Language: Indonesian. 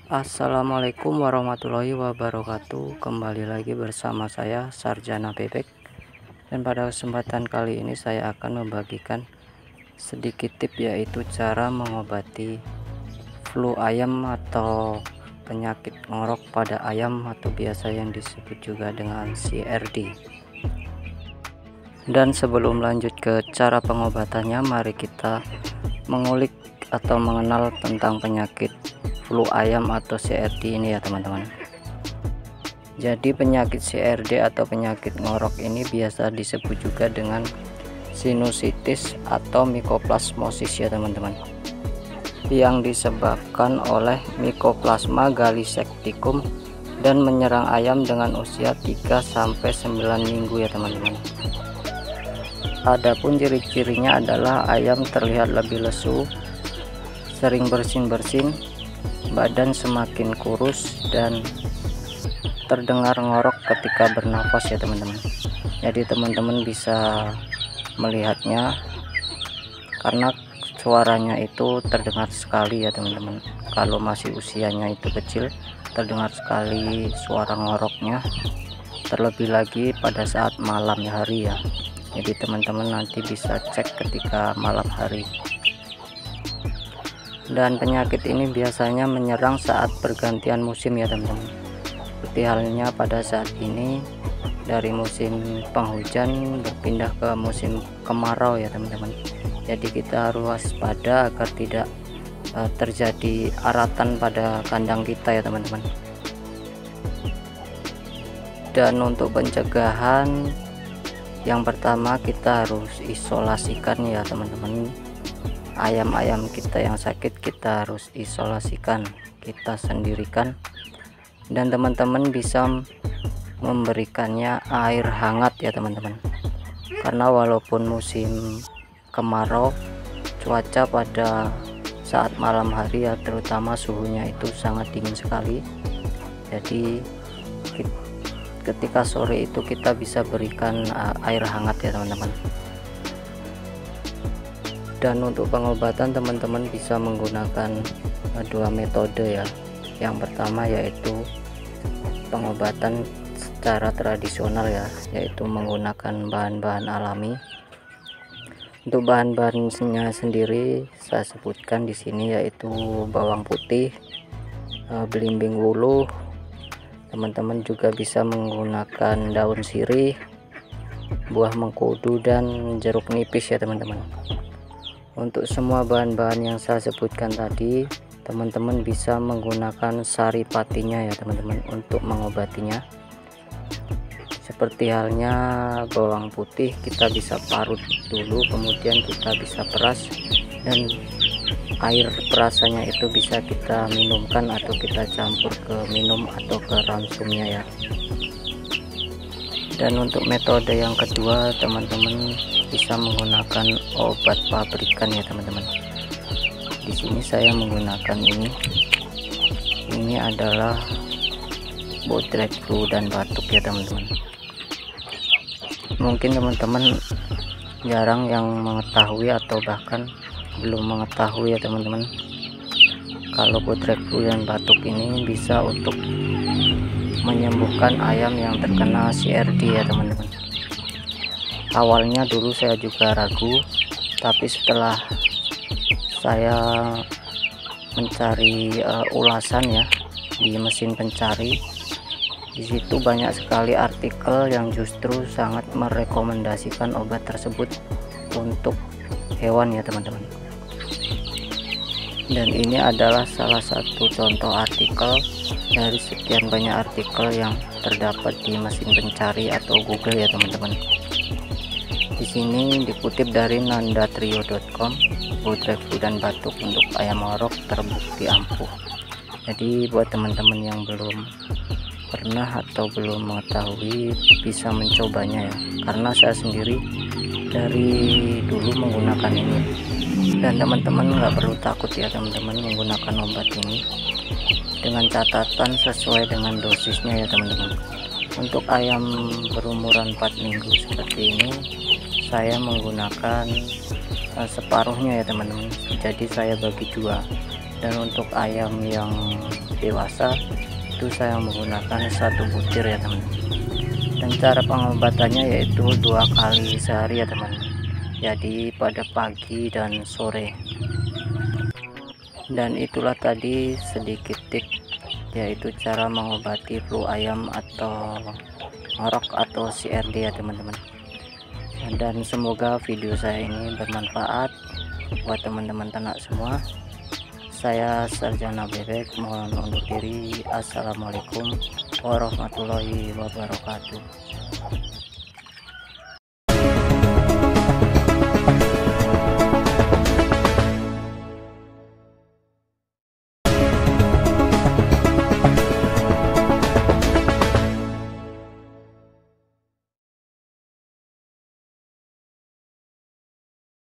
Assalamualaikum warahmatullahi wabarakatuh. Kembali lagi bersama saya Sarjana Bebek, dan pada kesempatan kali ini saya akan membagikan sedikit tips, yaitu cara mengobati flu ayam atau penyakit ngorok pada ayam atau biasa yang disebut juga dengan CRD. Dan sebelum lanjut ke cara pengobatannya, mari kita mengulik atau mengenal tentang penyakit flu ayam atau CRD ini ya teman-teman. Jadi penyakit CRD atau penyakit ngorok ini biasa disebut juga dengan sinusitis atau mycoplasmosis ya teman-teman, yang disebabkan oleh Mycoplasma gallisecticum dan menyerang ayam dengan usia 3-9 minggu ya teman-teman. Adapun ciri-cirinya adalah ayam terlihat lebih lesu, sering bersin-bersin, badan semakin kurus, dan terdengar ngorok ketika bernafas ya teman-teman. Jadi teman-teman bisa melihatnya karena suaranya itu terdengar sekali ya teman-teman. Kalau masih usianya itu kecil, terdengar sekali suara ngoroknya, terlebih lagi pada saat malam hari ya. Jadi teman-teman nanti bisa cek ketika malam hari. Dan penyakit ini biasanya menyerang saat pergantian musim ya teman-teman. Seperti halnya pada saat ini dari musim penghujan berpindah ke musim kemarau ya teman-teman. Jadi kita harus waspada agar tidak terjadi aratan pada kandang kita ya teman-teman. Dan untuk pencegahan, yang pertama kita harus isolasikan ya teman-teman. Ayam-ayam kita yang sakit kita harus isolasikan, kita sendirikan, dan teman-teman bisa memberikannya air hangat ya teman-teman. Karena walaupun musim kemarau, cuaca pada saat malam hari ya terutama suhunya itu sangat dingin sekali. Jadi ketika sore itu kita bisa berikan air hangat ya teman-teman. Dan untuk pengobatan teman-teman bisa menggunakan dua metode ya. Yang pertama yaitu pengobatan secara tradisional ya, yaitu menggunakan bahan-bahan alami. Untuk bahan-bahannya sendiri saya sebutkan di sini yaitu bawang putih, belimbing wuluh. Teman-teman juga bisa menggunakan daun sirih, buah mengkudu, dan jeruk nipis ya teman-teman. Untuk semua bahan-bahan yang saya sebutkan tadi, teman-teman bisa menggunakan saripatinya ya teman-teman untuk mengobatinya. Seperti halnya bawang putih, kita bisa parut dulu, kemudian kita bisa peras, dan air perasannya itu bisa kita minumkan atau kita campur ke minum atau ke ransumnya ya. Dan untuk metode yang kedua, teman-teman bisa menggunakan obat pabrikan ya teman-teman. Di sini saya menggunakan ini adalah Bodrek flu dan batuk ya teman-teman. Mungkin teman-teman jarang yang mengetahui atau bahkan belum mengetahui ya teman-teman, kalau Bodrek flu dan batuk ini bisa untuk menyembuhkan ayam yang terkena CRD ya teman-teman. Awalnya dulu saya juga ragu, tapi setelah saya mencari ulasan ya di mesin pencari, di situ banyak sekali artikel yang justru sangat merekomendasikan obat tersebut untuk hewan ya teman-teman. Dan ini adalah salah satu contoh artikel dari sekian banyak artikel yang terdapat di mesin pencari atau Google ya teman-teman. Di sini dikutip dari nandatrio.com, Bodrek flu dan batuk untuk ayam ngorok terbukti ampuh. Jadi buat teman-teman yang belum pernah atau belum mengetahui bisa mencobanya ya, karena saya sendiri dari dulu menggunakan ini. Dan teman-teman nggak perlu takut ya teman-teman menggunakan obat ini, dengan catatan sesuai dengan dosisnya ya teman-teman. Untuk ayam berumuran 4 minggu seperti ini saya menggunakan separuhnya ya teman-teman. Jadi saya bagi dua, Dan untuk ayam yang dewasa itu saya menggunakan 1 butir ya teman-teman. Dan cara pengobatannya yaitu 2 kali sehari ya teman-teman, jadi pada pagi dan sore. Dan itulah tadi sedikit tips, yaitu cara mengobati flu ayam atau ngorok atau CRD ya teman-teman. Dan semoga video saya ini bermanfaat buat teman-teman ternak semua. Saya Sarjana Bebek mohon undur diri. Assalamualaikum warahmatullahi wabarakatuh.